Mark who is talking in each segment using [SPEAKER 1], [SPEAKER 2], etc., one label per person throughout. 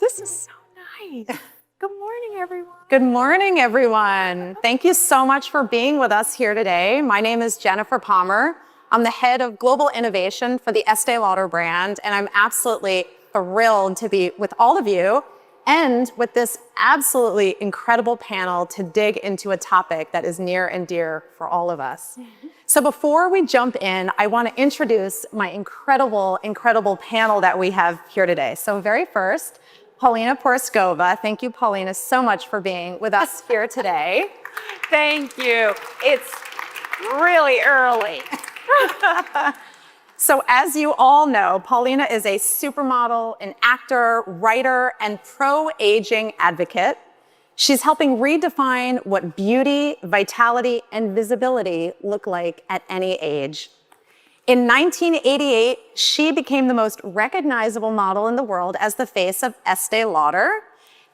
[SPEAKER 1] This is so nice. Good morning, everyone.
[SPEAKER 2] Good morning, everyone. Thank you so much for being with us here today. My name is Jennifer Palmer. I'm the head of global innovation for the Estée Lauder brand, and I'm absolutely thrilled to be with all of you and with this absolutely incredible panel to dig into a topic that is near and dear for all of us. So before we jump in, I want to introduce my incredible panel that we have here today. So very first, Paulina Porizkova. Thank you, Paulina, so much for being with us here today.
[SPEAKER 1] Thank you. It's really early.
[SPEAKER 2] So as you all know, Paulina is a supermodel, an actor, writer, and pro-aging advocate. She's helping redefine what beauty, vitality, and visibility look like at any age. In 1988, she became the most recognizable model in the world as the face of Estée Lauder.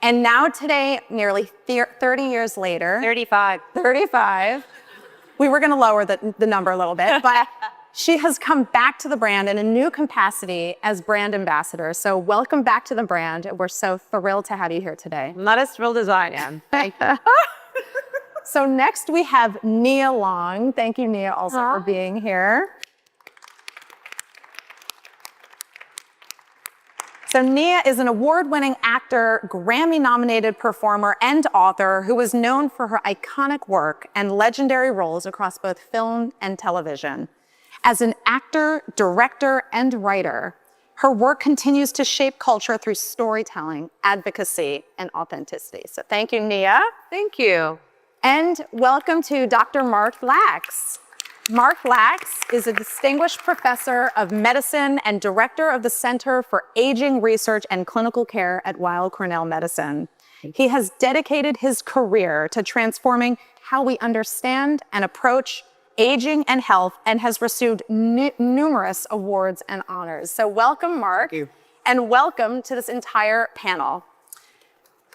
[SPEAKER 2] And now today, nearly 30 years later,
[SPEAKER 1] 35.
[SPEAKER 2] We were gonna lower the number a little bit, but she has come back to the brand in a new capacity as brand ambassador. So welcome back to the brand. We're so thrilled to have you here today.
[SPEAKER 1] I'm not as thrilled as I am. Thank you.
[SPEAKER 2] So next we have Nia Long. Thank you, Nia, also for being here. So Nia is an award-winning actor, Grammy-nominated performer, and author who is known for her iconic work and legendary roles across both film and television. As an actor, director, and writer, her work continues to shape culture through storytelling, advocacy, and authenticity. So thank you, Nia.
[SPEAKER 1] Thank you.
[SPEAKER 2] And welcome to Dr. Mark Lachs. Mark Lachs is a distinguished professor of medicine and director of the Center for Aging Research and Clinical Care at Weill Cornell Medicine. He has dedicated his career to transforming how we understand and approach aging and health and has received numerous awards and honors. So welcome, Mark.
[SPEAKER 3] Thank you.
[SPEAKER 2] And welcome to this entire panel.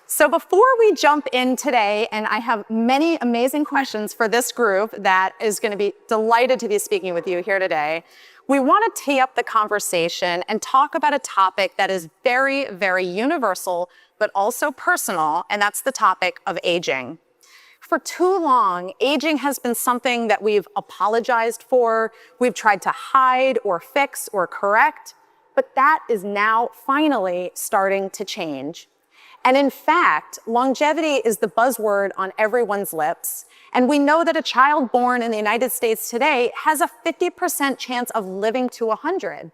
[SPEAKER 2] So before we jump in today, and I have many amazing questions for this group that is going to be delighted to be speaking with you here today, we want to tee up the conversation and talk about a topic that is very, very universal, but also personal, and that's the topic of aging. For too long, aging has been something that we've apologized for, we've tried to hide or fix or correct, but that is now finally starting to change. And in fact, longevity is the buzzword on everyone's lips. And we know that a child born in the United States today has a 50% chance of living to 100.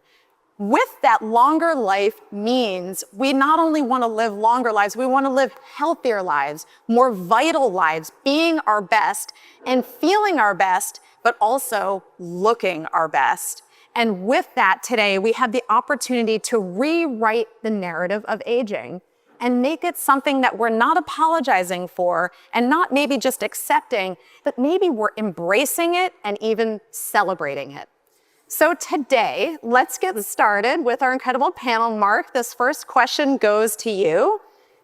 [SPEAKER 2] With that longer life means we not only want to live longer lives, we want to live healthier lives, more vital lives, being our best and feeling our best, but also looking our best. And with that today, we have the opportunity to rewrite the narrative of aging and make it something that we're not apologizing for and not maybe just accepting, but maybe we're embracing it and even celebrating it. So today, let's get started with our incredible panel. Mark, this first question goes to you.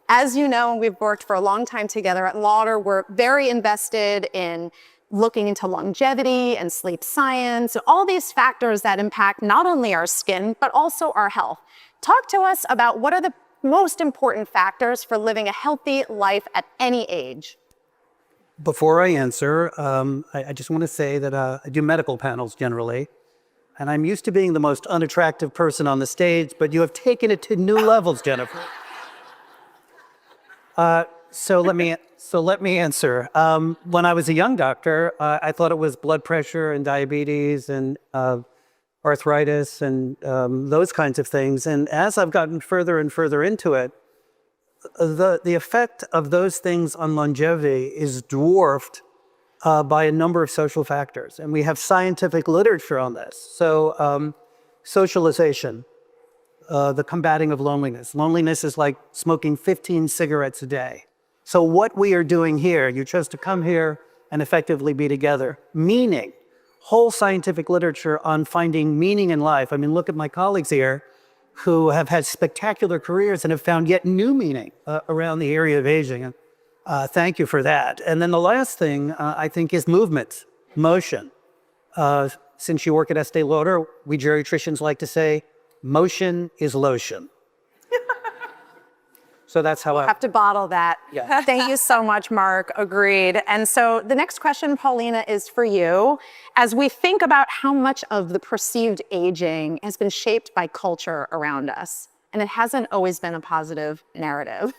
[SPEAKER 2] As you know, we've worked for a long time together at Lauder. We're very invested in looking into longevity and sleep science, all these factors that impact not only our skin, but also our health. Talk to us about what are the most important factors for living a healthy life at any age.
[SPEAKER 3] Before I answer, I just want to say that I do medical panels generally, and I'm used to being the most unattractive person on the stage, but you have taken it to new levels, Jennifer. So let me answer. When I was a young doctor, I thought it was blood pressure and diabetes and arthritis and those kinds of things. And as I've gotten further and further into it, the effect of those things on longevity is dwarfed by a number of social factors. And we have scientific literature on this. So socialization, the combating of loneliness. Loneliness is like smoking 15 cigarettes a day. So what we are doing here, you chose to come here and effectively be together. Meaning, whole scientific literature on finding meaning in life. I mean, look at my colleagues here who have had spectacular careers and have found yet new meaning around the area of aging. Thank you for that. And then the last thing I think is movement, motion. Since you work at Estée Lauder, we geriatricians like to say, motion is lotion. So that's how I
[SPEAKER 2] have to bottle that.
[SPEAKER 3] Yeah.
[SPEAKER 2] Thank you so much, Mark. Agreed. And so the next question, Paulina, is for you. As we think about how much of the perceived aging has been shaped by culture around us, and it hasn't always been a positive narrative.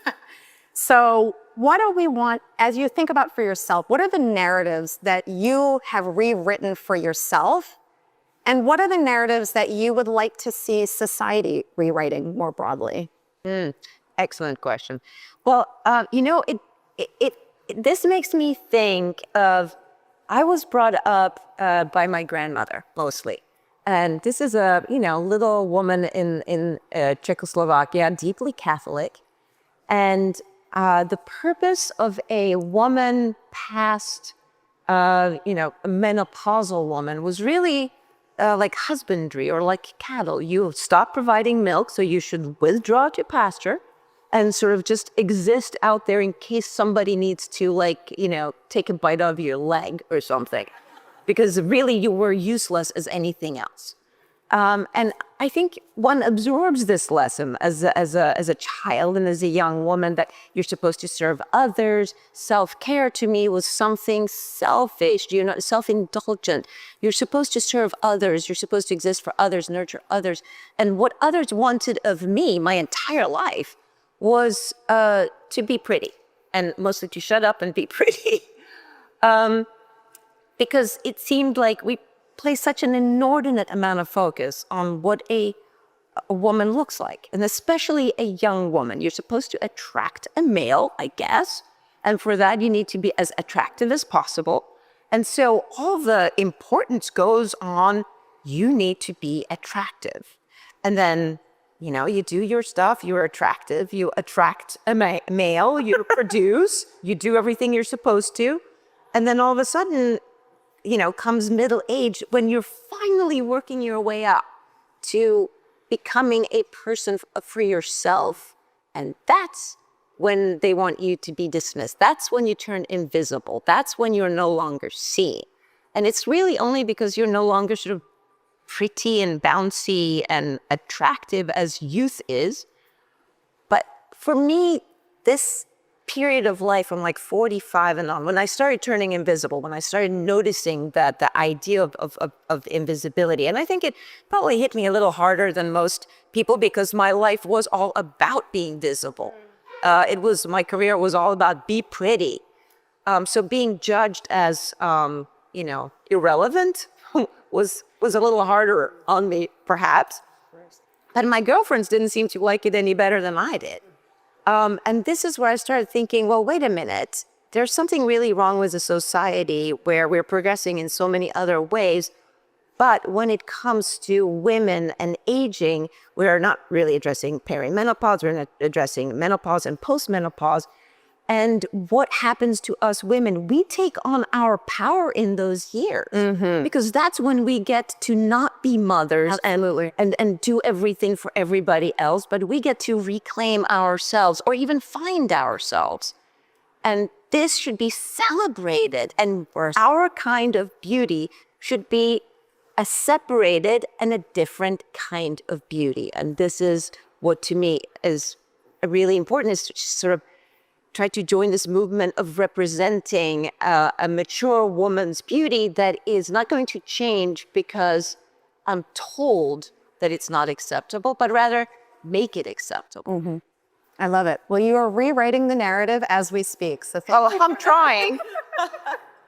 [SPEAKER 2] So what do we want, as you think about for yourself, what are the narratives that you have rewritten for yourself? And what are the narratives that you would like to see society rewriting more broadly?
[SPEAKER 1] Excellent question. Well, this makes me think of, I was brought up by my grandmother mostly. And this is a, little woman in Czechoslovakia, deeply Catholic. And the purpose of a woman past, a menopausal woman was really like husbandry or like cattle. You stop providing milk, so you should withdraw to pasture and sort of just exist out there in case somebody needs to take a bite of your leg or something. Because really you were useless as anything else. And I think one absorbs this lesson as a child and as a young woman, that you're supposed to serve others. Self-care to me was something selfish, self-indulgent. You're supposed to serve others. You're supposed to exist for others, nurture others. And what others wanted of me my entire life was to be pretty, and mostly to shut up and be pretty. Because it seemed like we place such an inordinate amount of focus on what a woman looks like, and especially a young woman. You're supposed to attract a male, I guess, and for that you need to be as attractive as possible. And so all the importance goes on, you need to be attractive. And then, you do your stuff, you're attractive, you attract a male, you produce, you do everything you're supposed to, and then all of a sudden, comes middle age, when you're finally working your way up to becoming a person for yourself. And that's when they want you to be dismissed. That's when you turn invisible. That's when you're no longer seen. And it's really only because you're no longer sort of pretty and bouncy and attractive as youth is. But for me, this period of life from like 45 and on, when I started turning invisible, when I started noticing that the idea of invisibility, and I think it probably hit me a little harder than most people because my life was all about being visible. My career was all about be pretty. So being judged as, irrelevant was a little harder on me, perhaps. But my girlfriends didn't seem to like it any better than I did. And this is where I started thinking, well, wait a minute. There's something really wrong with a society where we're progressing in so many other ways. But when it comes to women and aging, we're not really addressing perimenopause. We're not addressing menopause and postmenopause. And what happens to us women, we take on our power in those years. Because that's when we get to not be mothers and do everything for everybody else, but we get to reclaim ourselves or even find ourselves. And this should be celebrated. And our kind of beauty should be a separated and a different kind of beauty. And this is what to me is really important, is to sort of try to join this movement of representing a mature woman's beauty that is not going to change because I'm told that it's not acceptable, but rather make it acceptable.
[SPEAKER 2] I love it. Well, you are rewriting the narrative as we speak. So
[SPEAKER 1] I'm trying.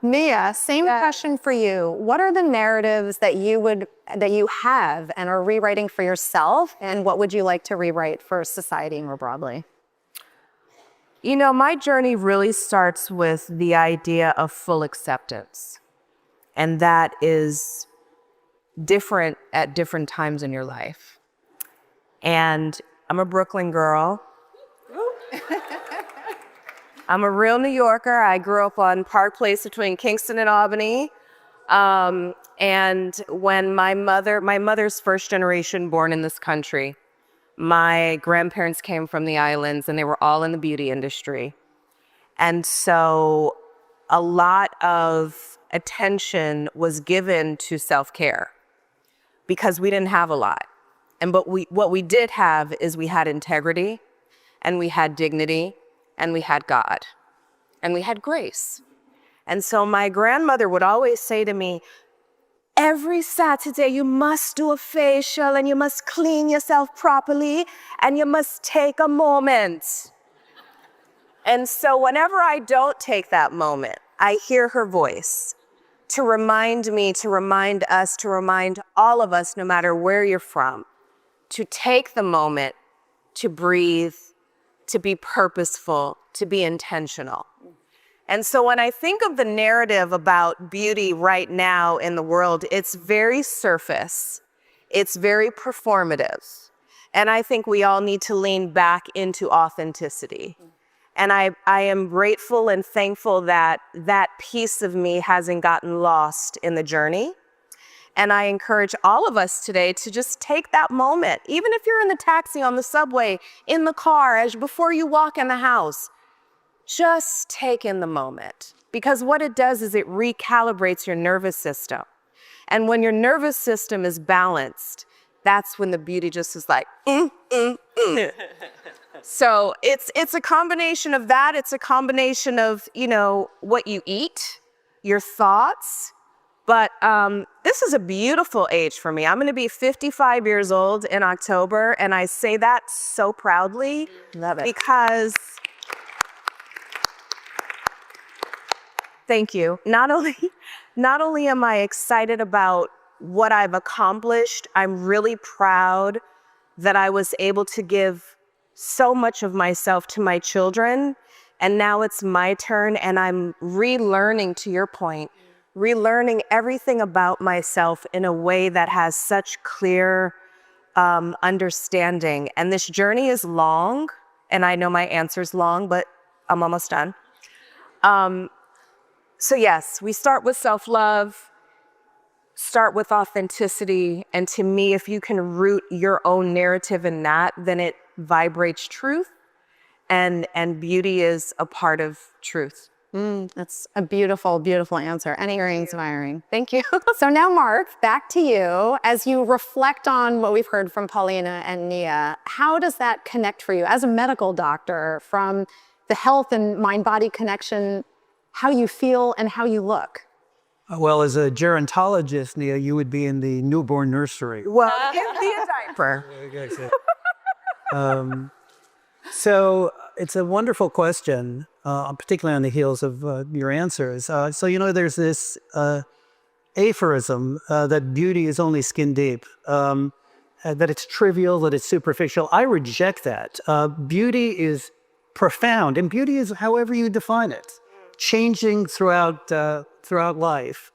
[SPEAKER 2] Mia, same question for you. What are the narratives that you have and are rewriting for yourself, and what would you like to rewrite for society more broadly?
[SPEAKER 4] My journey really starts with the idea of full acceptance. And that is different at different times in your life. And I'm a Brooklyn girl. I'm a real New Yorker. I grew up on Park Place between Kingston and Albany. And when my mother's first generation born in this country, my grandparents came from the islands and they were all in the beauty industry. And so a lot of attention was given to self-care because we didn't have a lot. And what we did have is we had integrity and we had dignity, and we had God, and we had grace. And so my grandmother would always say to me, every Saturday you must do a facial and you must clean yourself properly and you must take a moment. And so whenever I don't take that moment, I hear her voice to remind me, to remind us, to remind all of us, no matter where you're from, to take the moment, to breathe, to be purposeful, to be intentional. And so when I think of the narrative about beauty right now in the world, it's very surface, it's very performative. And I think we all need to lean back into authenticity. And I am grateful and thankful that that piece of me hasn't gotten lost in the journey. And I encourage all of us today to just take that moment, even if you're in the taxi, on the subway, in the car, before you walk in the house, just take in the moment. Because what it does is it recalibrates your nervous system. And when your nervous system is balanced, that's when the beauty just is like, So it's a combination of that. It's a combination of, what you eat, your thoughts. But this is a beautiful age for me. I'm going to be 55 years old in October, and I say that so proudly.
[SPEAKER 2] Love it.
[SPEAKER 4] Because, thank you. Not only am I excited about what I've accomplished, I'm really proud that I was able to give so much of myself to my children. And now it's my turn, and I'm relearning, to your point, relearning everything about myself in a way that has such clear understanding. And this journey is long, and I know my answer's long, but I'm almost done. So yes, we start with self-love, start with authenticity. And to me, if you can root your own narrative in that, then it vibrates truth, and beauty is a part of truth.
[SPEAKER 2] That's a beautiful, beautiful answer, and very inspiring.
[SPEAKER 4] Thank you.
[SPEAKER 2] So now, Mark, back to you. As you reflect on what we've heard from Paulina and Nia, how does that connect for you as a medical doctor, from the health and mind-body connection, how you feel and how you look?
[SPEAKER 3] Well, as a gerontologist, Nia, you would be in the newborn nursery.
[SPEAKER 4] Well, give me a diaper.
[SPEAKER 3] So it's a wonderful question, particularly on the heels of your answers. There's this aphorism that beauty is only skin deep, that it's trivial, that it's superficial. I reject that. Beauty is profound, and beauty is however you define it, changing throughout life.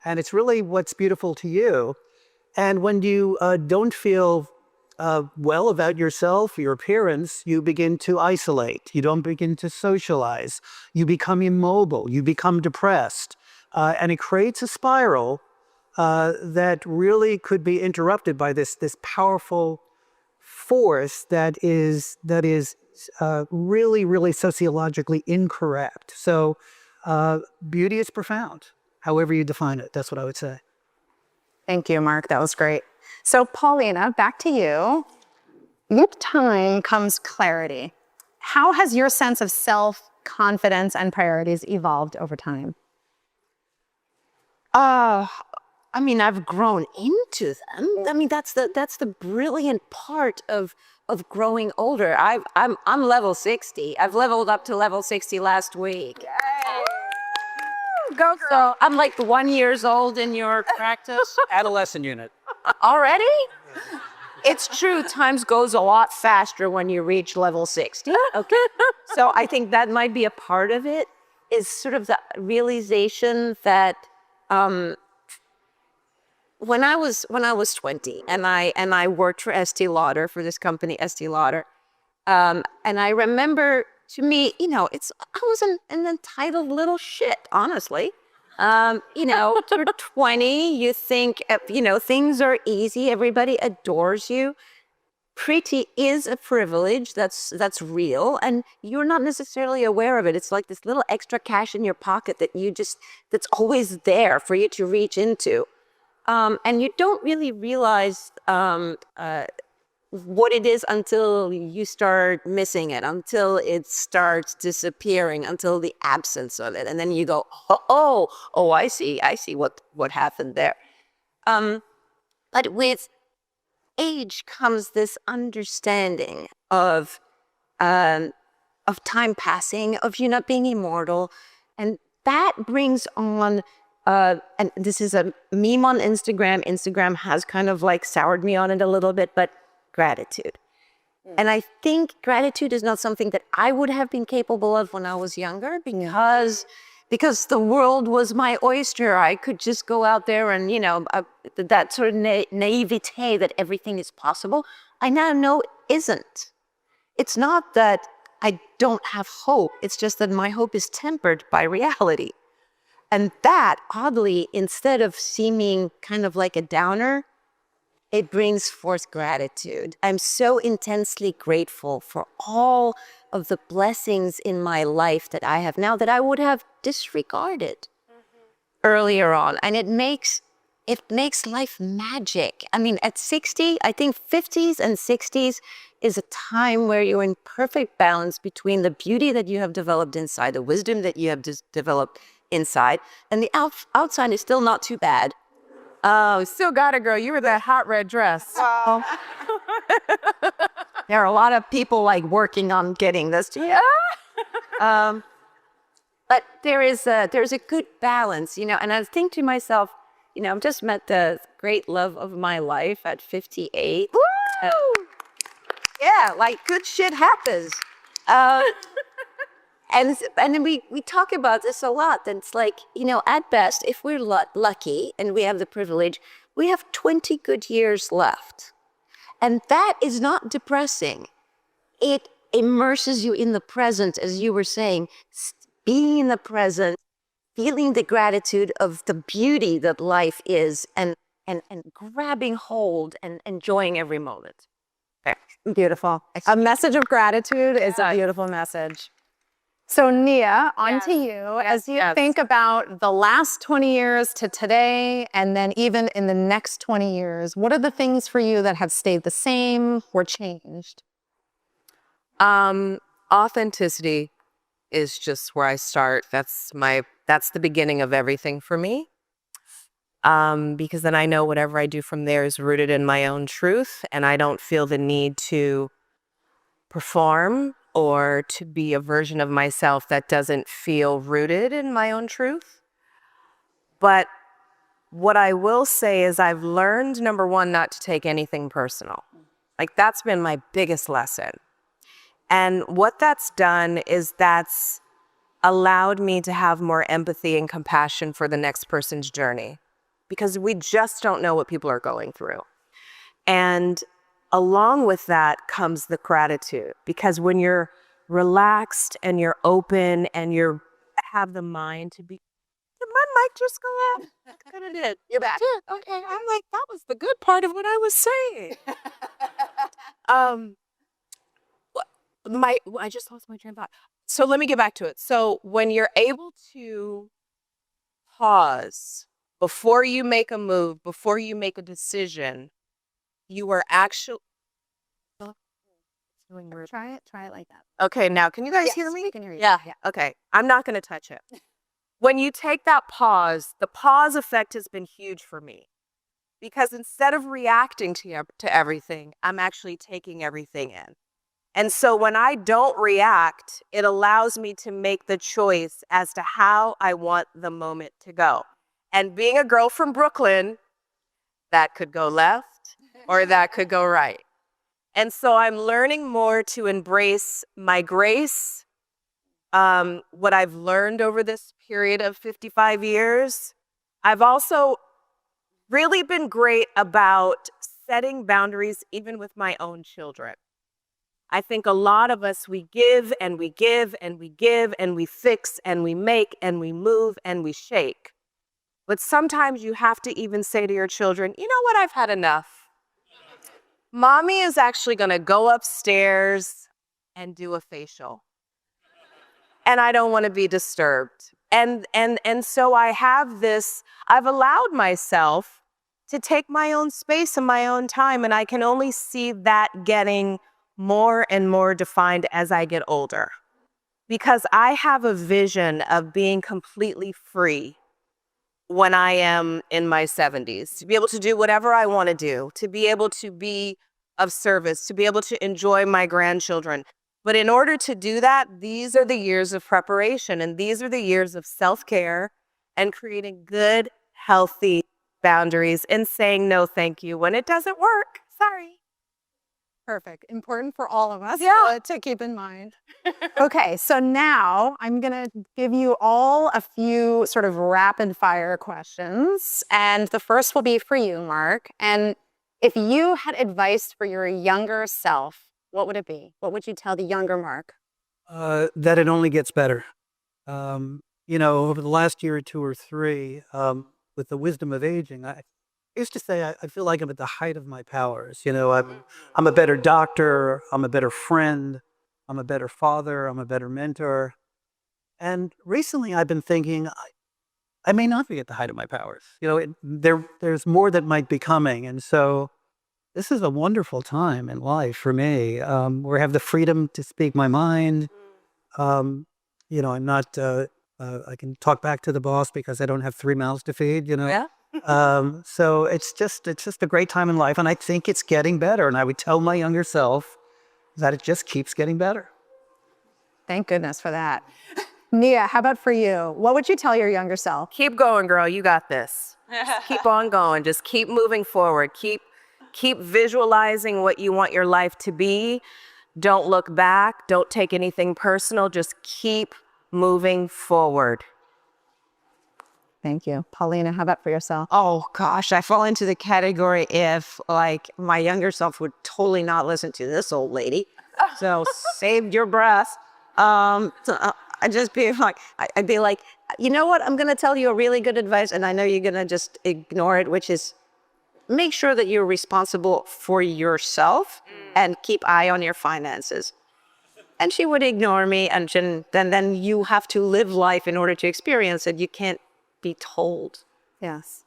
[SPEAKER 3] And it's really what's beautiful to you. And when you don't feel well about yourself, your appearance, you begin to isolate. You don't begin to socialize. You become immobile. You become depressed. And it creates a spiral that really could be interrupted by this powerful force that is really, really sociologically incorrect. So beauty is profound, however you define it. That's what I would say.
[SPEAKER 2] Thank you, Mark. That was great. So Paulina, back to you. With time comes clarity. How has your sense of self, confidence, and priorities evolved over time?
[SPEAKER 1] I've grown into them. That's the brilliant part of growing older. I'm level 60. I've leveled up to level 60 last week.
[SPEAKER 2] Yay. Go, girl.
[SPEAKER 1] So I'm like 1 year old in your practice.
[SPEAKER 3] Adolescent unit.
[SPEAKER 1] Already? It's true, times goes a lot faster when you reach level 60. Okay. So I think that might be a part of it, is sort of the realization that when I was 20 and I worked for Estée Lauder, for this company, Estée Lauder, and I remember, to me, I was an entitled little shit, honestly. You're 20, you think, things are easy, everybody adores you. Pretty is a privilege that's real, and you're not necessarily aware of it. It's like this little extra cash in your pocket that's always there for you to reach into. And you don't really realize what it is until you start missing it, until it starts disappearing, until the absence of it. And then you go, oh, I see what happened there. But with age comes this understanding of time passing, of you not being immortal. And that brings on, and this is a meme on Instagram. Instagram has kind of like soured me on it a little bit, but gratitude. And I think gratitude is not something that I would have been capable of when I was younger because the world was my oyster. I could just go out there and, that sort of naivete that everything is possible, I now know isn't. It's not that I don't have hope. It's just that my hope is tempered by reality. And that, oddly, instead of seeming kind of like a downer, it brings forth gratitude. I'm so intensely grateful for all of the blessings in my life that I have now that I would have disregarded earlier on. And it makes life magic. I mean, at 60, I think 50s and 60s is a time where you're in perfect balance between the beauty that you have developed inside, the wisdom that you have developed inside, and the outside is still not too bad.
[SPEAKER 4] Oh, still got it, girl. You were that hot red dress.
[SPEAKER 1] Well, there are a lot of people like working on getting this to you. But there's a good balance, and I think to myself, I've just met the great love of my life at 58.
[SPEAKER 2] Woo!
[SPEAKER 1] Yeah, like good shit happens. And then we talk about this a lot. And it's like, at best, if we're lucky and we have the privilege, we have 20 good years left. And that is not depressing. It immerses you in the present, as you were saying, being in the present, feeling the gratitude of the beauty that life is, and grabbing hold and enjoying every moment.
[SPEAKER 2] Beautiful. A message of gratitude is a beautiful message. So Nia, on to you. As you think about the last 20 years to today, and then even in the next 20 years, what are the things for you that have stayed the same or changed?
[SPEAKER 4] Authenticity is just where I start. That's the beginning of everything for me. Because then I know whatever I do from there is rooted in my own truth, and I don't feel the need to perform or to be a version of myself that doesn't feel rooted in my own truth. But what I will say is I've learned, number one, not to take anything personal. Like, that's been my biggest lesson. And what that's done is that's allowed me to have more empathy and compassion for the next person's journey, because we just don't know what people are going through. And along with that comes the gratitude, because when you're relaxed and you're open and you have the mind to be, did my mic just go off? It kind of did.
[SPEAKER 2] You're back.
[SPEAKER 4] Yeah, okay. I'm like, that was the good part of what I was saying. I just lost my train of thought. So let me get back to it. So when you're able to pause before you make a move, before you make a decision, you are actually
[SPEAKER 2] Try it like that.
[SPEAKER 4] Okay, now can you guys hear me?
[SPEAKER 2] We can hear you.
[SPEAKER 1] Yeah.
[SPEAKER 4] Okay, I'm not going to touch it. When you take that pause, the pause effect has been huge for me, because instead of reacting to everything, I'm actually taking everything in. And so when I don't react, it allows me to make the choice as to how I want the moment to go. And being a girl from Brooklyn, that could go left or that could go right. And so I'm learning more to embrace my grace. What I've learned over this period of 55 years, I've also really been great about setting boundaries, even with my own children. I think a lot of us, we give and we give and we give and we fix and we make and we move and we shake. But sometimes you have to even say to your children, you know what, I've had enough. Mommy is actually going to go upstairs and do a facial. And I don't want to be disturbed. And so I have this, I've allowed myself to take my own space and my own time. And I can only see that getting more and more defined as I get older. Because I have a vision of being completely free when I am in my 70s, to be able to do whatever I want to do, to be able to be of service, to be able to enjoy my grandchildren. But in order to do that, these are the years of preparation, and these are the years of self-care and creating good, healthy boundaries and saying no thank you when it doesn't work. Sorry.
[SPEAKER 2] Perfect. Important for all of us
[SPEAKER 4] Yeah.
[SPEAKER 2] to keep in mind. Okay, so now I'm going to give you all a few sort of rapid fire questions. And the first will be for you, Mark. And if you had advice for your younger self, what would it be? What would you tell the younger Mark?
[SPEAKER 3] That it only gets better. Over the last year or two or three, with the wisdom of aging, I used to say I feel like I'm at the height of my powers. I'm a better doctor, I'm a better friend, I'm a better father, I'm a better mentor. And recently I've been thinking I may not be at the height of my powers. There's more that might be coming. And so this is a wonderful time in life for me, where I have the freedom to speak my mind. I'm not, I can talk back to the boss because I don't have 3 mouths to feed,
[SPEAKER 4] Yeah.
[SPEAKER 3] So it's just a great time in life. And I think it's getting better. And I would tell my younger self that it just keeps getting better.
[SPEAKER 2] Thank goodness for that. Nia, how about for you? What would you tell your younger self?
[SPEAKER 4] Keep going, girl. You got this. Just keep on going. Just keep moving forward. Keep visualizing what you want your life to be. Don't look back. Don't take anything personal. Just keep moving forward.
[SPEAKER 2] Thank you. Paulina, how about for yourself?
[SPEAKER 1] Oh gosh, I fall into the category if like my younger self would totally not listen to this old lady. So save your breath. I'd just be like, I'd be like, you know what? I'm gonna tell you a really good advice, and I know you're gonna just ignore it, which is make sure that you're responsible for yourself and keep eye on your finances. And she would ignore me, and then you have to live life in order to experience it. You can't be told.
[SPEAKER 2] Yes.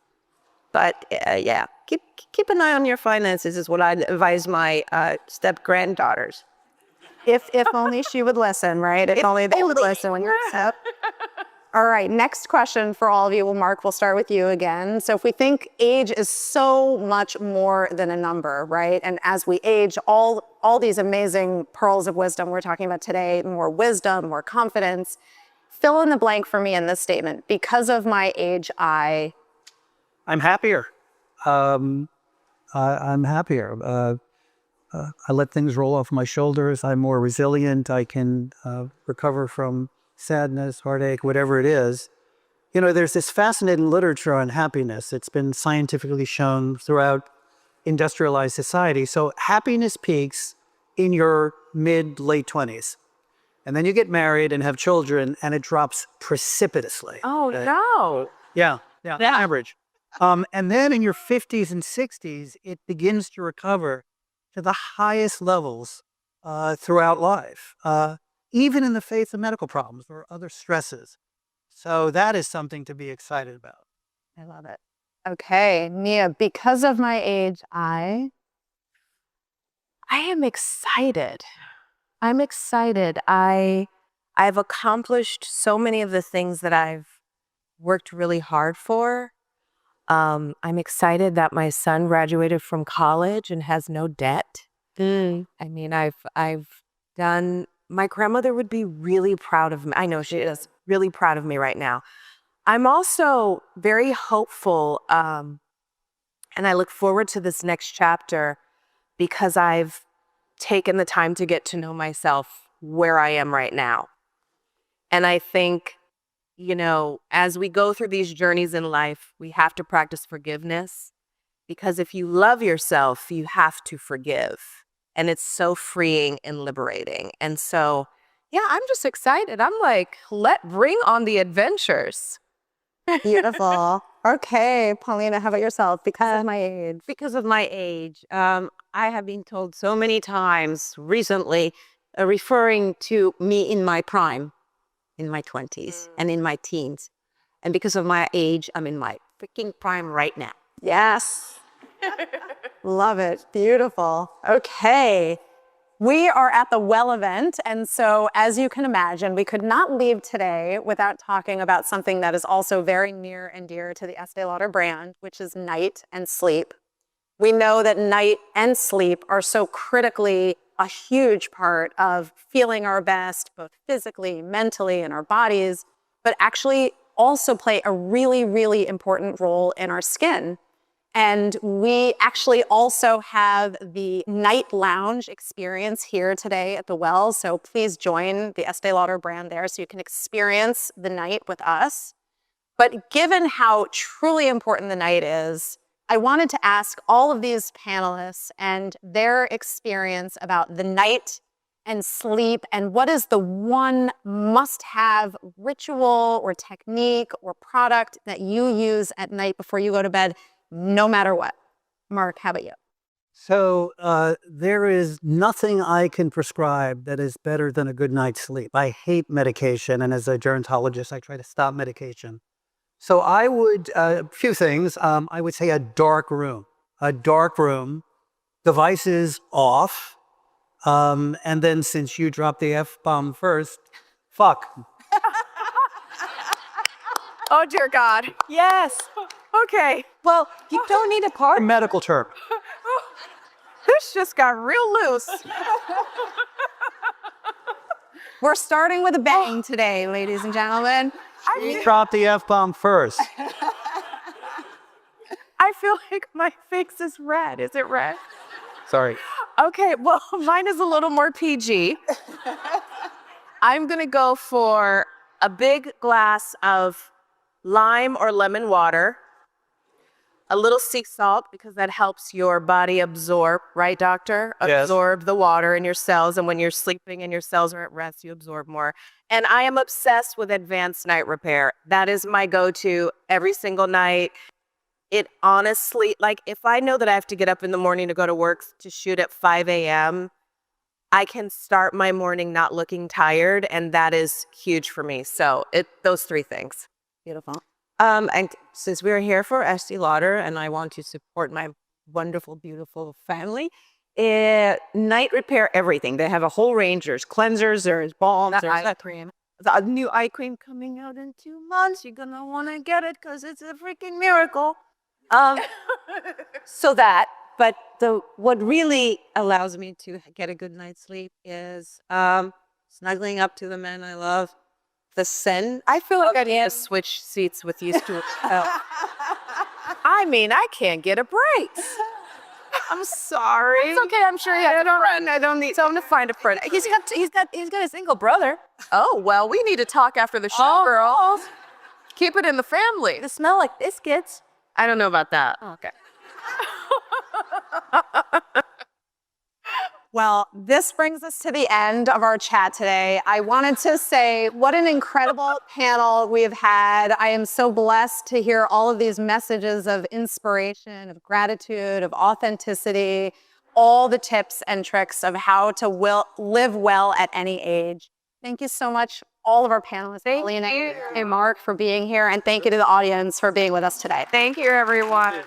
[SPEAKER 1] But yeah, keep an eye on your finances is what I'd advise my step granddaughters.
[SPEAKER 2] If only she would listen, right? If only they would listen when you're upset. All right, next question for all of you. Well, Mark, we'll start with you again. So if we think age is so much more than a number, right? And as we age, all these amazing pearls of wisdom we're talking about today, more wisdom, more confidence, fill in the blank for me in this statement. Because of my age, I'm
[SPEAKER 3] happier. I'm happier. I let things roll off my shoulders. I'm more resilient. I can recover from sadness, heartache, whatever it is. There's this fascinating literature on happiness. It's been scientifically shown throughout industrialized society. So happiness peaks in your late 20s. And then you get married and have children, and it drops precipitously.
[SPEAKER 4] Oh, no.
[SPEAKER 3] Yeah, average. And then in your 50s and 60s, it begins to recover to the highest levels throughout life, even in the face of medical problems or other stresses. So that is something to be excited about.
[SPEAKER 2] I love it. Okay, Nia, because of my age, I
[SPEAKER 4] am excited. I'm excited. I've accomplished so many of the things that I've worked really hard for. I'm excited that my son graduated from college and has no debt. I mean, I've done, my grandmother would be really proud of me. I know she is really proud of me right now. I'm also very hopeful, and I look forward to this next chapter because I've taken the time to get to know myself where I am right now. And I think, as we go through these journeys in life, we have to practice forgiveness, because if you love yourself, you have to forgive. And it's so freeing and liberating. And so, yeah, I'm just excited. I'm like, bring on the adventures.
[SPEAKER 2] beautiful. Okay, Paulina, how about yourself? Because of my age.
[SPEAKER 1] Because of my age, I have been told so many times recently, referring to me in my prime, in my 20s and in my teens. And because of my age, I'm in my freaking prime right now.
[SPEAKER 2] Yes. Love it. Beautiful. Okay. We are at the Well event, and so as you can imagine, we could not leave today without talking about something that is also very near and dear to the Estée Lauder brand, which is night and sleep. We know that night and sleep are so critically a huge part of feeling our best, both physically, mentally, in our bodies, but actually also play a really, really important role in our skin. And we actually also have the night lounge experience here today at the Well. So please join the Estée Lauder brand there so you can experience the night with us. But given how truly important the night is, I wanted to ask all of these panelists and their experience about the night and sleep and what is the one must-have ritual or technique or product that you use at night before you go to bed, no matter what. Mark, how about you?
[SPEAKER 3] So there is nothing I can prescribe that is better than a good night's sleep. I hate medication, and as a gerontologist, I try to stop medication. So I would, a few things, I would say a dark room, devices off, and then since you dropped the F-bomb first, fuck.
[SPEAKER 4] Oh, dear God. Yes. Okay. Well, you don't need a card.
[SPEAKER 3] Medical term.
[SPEAKER 4] This just got real loose.
[SPEAKER 2] We're starting with a bang today, ladies and gentlemen.
[SPEAKER 3] You dropped the F-bomb first.
[SPEAKER 4] I feel like my face is red. Is it red?
[SPEAKER 3] Sorry.
[SPEAKER 4] Okay, well, mine is a little more PG. I'm going to go for a big glass of lime or lemon water, a little sea salt because that helps your body absorb, right, doctor?
[SPEAKER 3] Yes.
[SPEAKER 4] Absorb the water in your cells, and when you're sleeping and your cells are at rest, you absorb more. And I am obsessed with advanced night repair. That is my go-to every single night. It honestly, like if I know that I have to get up in the morning to go to work to shoot at 5 a.m., I can start my morning not looking tired, and that is huge for me. So those three things.
[SPEAKER 2] Beautiful.
[SPEAKER 1] And since we're here for Estée Lauder and I want to support my wonderful, beautiful family, night repair everything. They have a whole range. There's cleansers, there's balms, there's
[SPEAKER 4] eye cream.
[SPEAKER 1] a new eye cream coming out in 2 months. You're gonna want to get it because it's a freaking miracle. So that, but what really allows me to get a good night's sleep is snuggling up to the man I love. The scent.
[SPEAKER 4] I feel like I need to switch seats with you two. I mean, I can't get a break. I'm sorry.
[SPEAKER 2] It's okay. I'm sure he has a friend.
[SPEAKER 4] I don't need. Tell him to find a friend.
[SPEAKER 1] He's got a single brother.
[SPEAKER 4] Oh well, we need to talk after the show, girl. Keep it in the family.
[SPEAKER 1] They smell like biscuits.
[SPEAKER 4] I don't know about that.
[SPEAKER 1] Oh, okay.
[SPEAKER 2] Well, this brings us to the end of our chat today. I wanted to say what an incredible panel we've had. I am so blessed to hear all of these messages of inspiration, of gratitude, of authenticity, all the tips and tricks of how to live well at any age. Thank you so much, all of our panelists, Paulina and Mark, for being here, and thank you to the audience for being with us today.
[SPEAKER 4] Thank you, everyone.